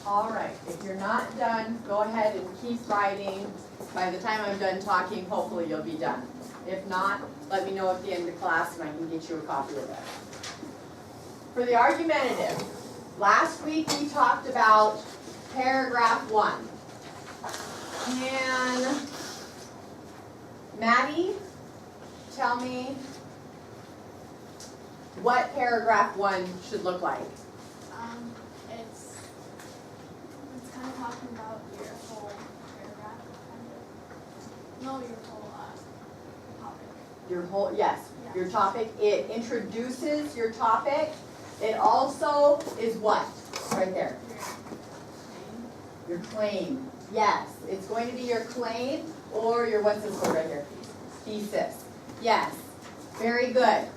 All right, if you're not done, go ahead and keep writing. By the time I'm done talking, hopefully you'll be done. If not, let me know at the end of class and I can get you a copy of it. For the argumentative, last week we talked about paragraph 1. Can Maddie tell me what paragraph 1 should look like? It's kind of talking about your whole paragraph, No, your whole topic. Your whole, yes, Yeah. your topic. It introduces your topic. It also is what? Right there. Your claim. Yes, it's going to be your claim or your, what's this word right here? Thesis. Yes, very good.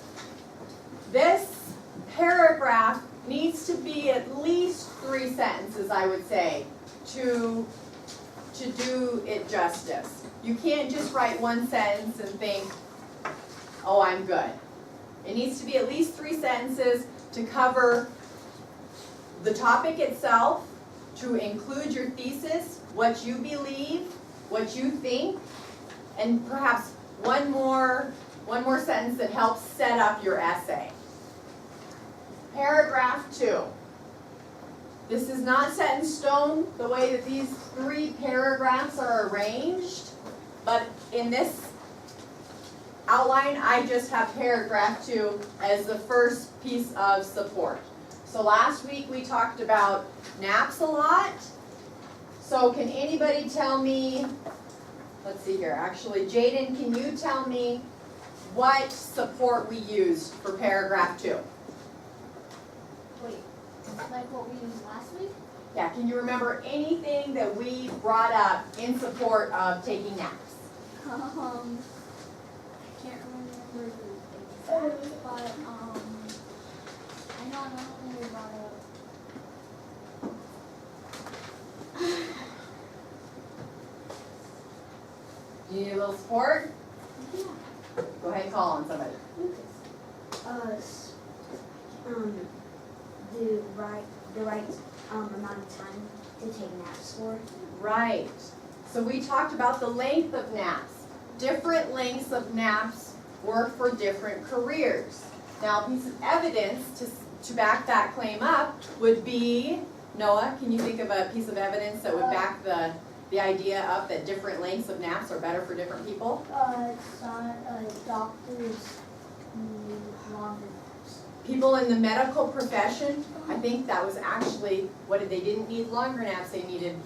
This paragraph needs to be at least 3 sentences, I would say, to do it justice. You can't just write 1 sentence and think, oh, I'm good. It needs to be at least 3 sentences to cover the topic itself, to include your thesis, what you believe, what you think, and perhaps one more sentence that helps set up your essay. Paragraph 2. This is not set in stone the way that these 3 paragraphs are arranged, but in this outline I just have paragraph 2 as the first piece of support. So last week we talked about naps a lot. So can anybody tell me, let's see here, actually Jaden, can you tell me what support we used for paragraph 2? Wait, like what we used last week? Yeah, can you remember anything that we brought up in support of taking naps? I can't remember the exact, but I know another thing we brought up. Do you need a little support? Yeah. Go ahead and call on somebody. The right amount of time to take naps for. Right. So we talked about the length of naps. Different lengths of naps work for different careers. Now, a piece of evidence to back that claim up would be, Noah, can you think of a piece of evidence that would back the idea up that different lengths of naps are better for different people? Doctors need longer naps. People in the medical profession, I think that was actually, they didn't need longer naps, they needed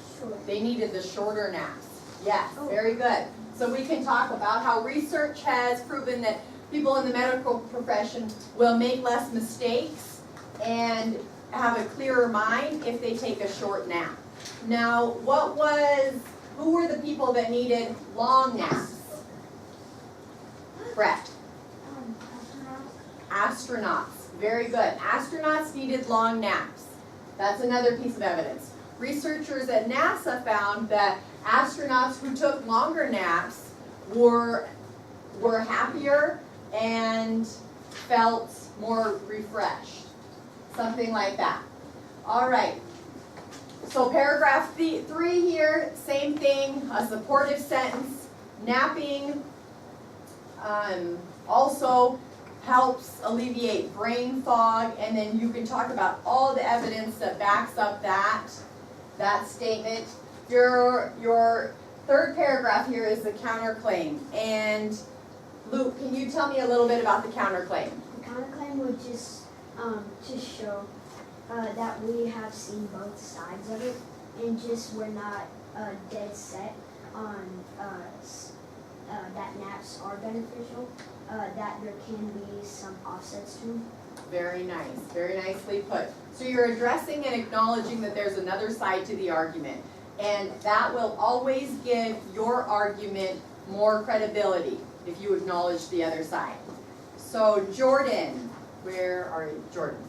the shorter naps. Yes, very good. So we can talk about how research has proven that people in the medical profession will make less mistakes and have a clearer mind if they take a short nap. Now, who were the people that needed long naps? Brett. Astronauts. Very good. Astronauts needed long naps. That's another piece of evidence. Researchers at NASA found that astronauts who took longer naps were happier and felt more refreshed. Something like that. All right. So paragraph 3 here, same thing, a supportive sentence. Napping also helps alleviate brain fog, and then you can talk about all the evidence that backs up that statement. Your third paragraph here is the counterclaim. And Luke, can you tell me a little bit about the counterclaim? The counterclaim would just show that we have seen both sides of it, and just we're not dead set on that naps are beneficial, that there can be some offsets to them. Very nice, very nicely put. So you're addressing and acknowledging that there's another side to the argument, and that will always give your argument more credibility if you acknowledge the other side. So Jordan, where are you, Jordan?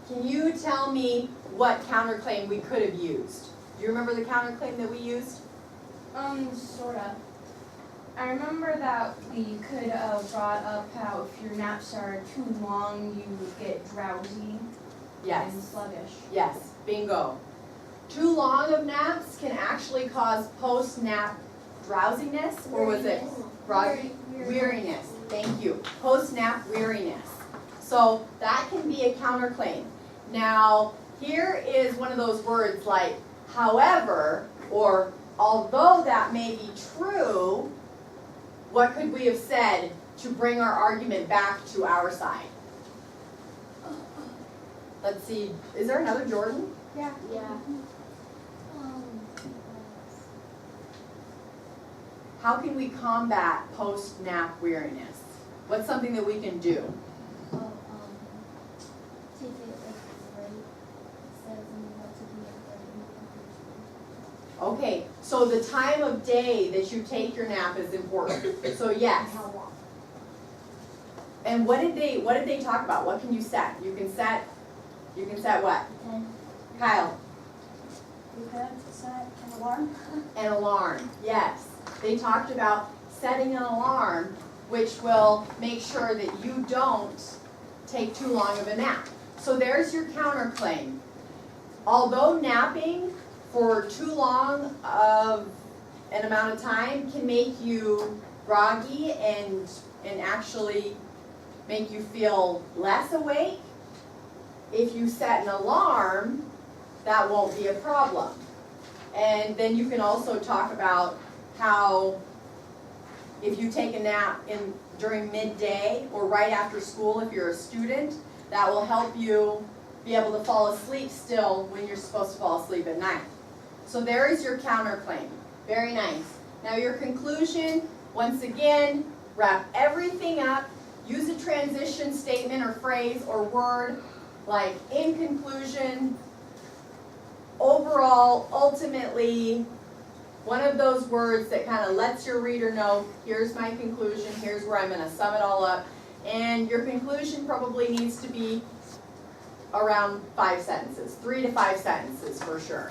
Can you tell me what counterclaim we could have used? Do you remember the counterclaim that we used? Sorta. I remember that we could have brought up how if your naps are too long, you would get drowsy and Yes, sluggish. yes, bingo. Too long of naps can actually cause post-nap drowsiness, or was it groggy? Weariness, thank you. Post-nap weariness. So that can be a counterclaim. Now, here is one of those words like however, or although that may be true, what could we have said to bring our argument back to our side? Let's see, is there another Jordan? Yeah. Yeah. How can we combat post-nap weariness? What's something that we can do? Take it like right. Says what to do at Okay, so the time of day that you take your nap is important. So yes. How long? And what did they talk about? What can you set? You can set what? 10. Kyle? You could set an alarm. An alarm, yes. They talked about setting an alarm which will make sure that you don't take too long of a nap. So there's your counterclaim. Although napping for too long of an amount of time can make you groggy and actually make you feel less awake, if you set an alarm, that won't be a problem. And then you can also talk about how if you take a nap during midday or right after school if you're a student, that will help you be able to fall asleep still when you're supposed to fall asleep at night. So there is your counterclaim. Very nice. Now your conclusion, once again, wrap everything up. Use a transition statement or phrase or word like in conclusion, overall, ultimately, one of those words that kind of lets your reader know, here's my conclusion, here's where I'm going to sum it all up. And your conclusion probably needs to be around 5 sentences, 3 to 5 sentences for sure.